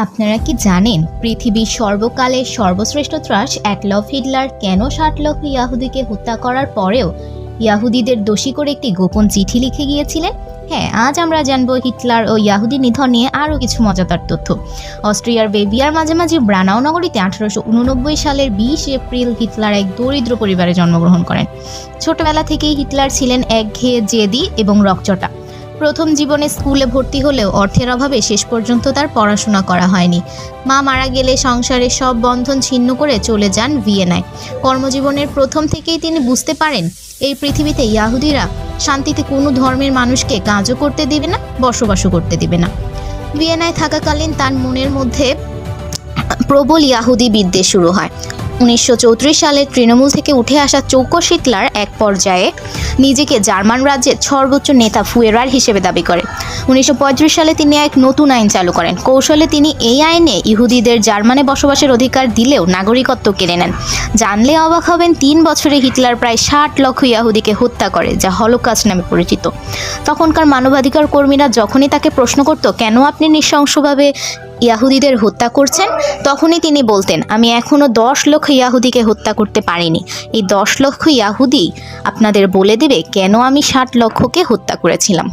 আপনারা কি জানেন পৃথিবীর সর্বকালের সর্বশ্রেষ্ঠ ত্রাস অ্যাডলফ হিটলার কেন ৬০ লক্ষ ইয়াহুদিকে হত্যা করার পরেও ইয়াহুদিদের দোষী করে একটি গোপন চিঠি লিখে গিয়েছিলেন? হ্যাঁ, আজ আমরা জানবো হিটলার ও ইয়াহুদি নিধন নিয়ে আরও কিছু মজাদার তথ্য। অস্ট্রিয়ার বেভিয়ার মাঝামাঝি ব্রানাউ নগরীতে 1889 সালের 20 এপ্রিল হিটলার এক দরিদ্র পরিবারে জন্মগ্রহণ করেন। ছোটবেলা থেকেই হিটলার ছিলেন একঘেয়ে, জেদি এবং রকচটা। প্রথম জীবনে স্কুলে ভর্তি হলেও অর্থের অভাবে শেষ পর্যন্ত তার পড়াশোনা করা হয়নি। মা মারা গেলে সংসারের সব বন্ধন ছিন্ন করে চলে যান ভিয়েনায়। কর্মজীবনের প্রথম থেকেই তিনি বুঝতে পারেন এই পৃথিবীতে ইয়াহুদিরা শান্তিতে কোনো ধর্মের মানুষকে কাজও করতে দিবে না, বসবাসও করতে দিবে না। ভিয়েনায় থাকাকালীন তার মনের মধ্যে প্রবল ইয়াহুদি বিদ্বেষ শুরু হয়। 1934 সালে তৃণমূল থেকে উঠে আসা চৌকস হিটলার এক পর্যায়ে নিজেকে জার্মান রাজ্যের সর্বোচ্চ নেতা ফুয়েরার হিসেবে দাবি করে। 1935 সালে তিনি এক নতুন আইন চালু করেন। কৌশলে তিনি এই আইনে ইহুদিদের জার্মানে বসবাসের অধিকার দিলেও নাগরিকত্ব কেড়ে নেন। জানলে অবাক হবেন, 3 বছরে হিটলার প্রায় ৬০ লক্ষ ইয়াহুদিকে হত্যা করে, যা হলোকাস্ট নামে পরিচিত। তখনকার মানবাধিকার কর্মীরা যখনই তাকে প্রশ্ন করত, কেন আপনি নৃশংসভাবে ইয়াহুদিদের হত্যা করছেন, তখনই তিনি বলতেন, আমি এখনও 10 লক্ষ ইয়াহুদিকে হত্যা করতে পারিনি। এই 10 লক্ষ ইয়াহুদি আপনাদের বলে দেবে কেন আমি ৬০ লক্ষকে হত্যা করেছিলাম।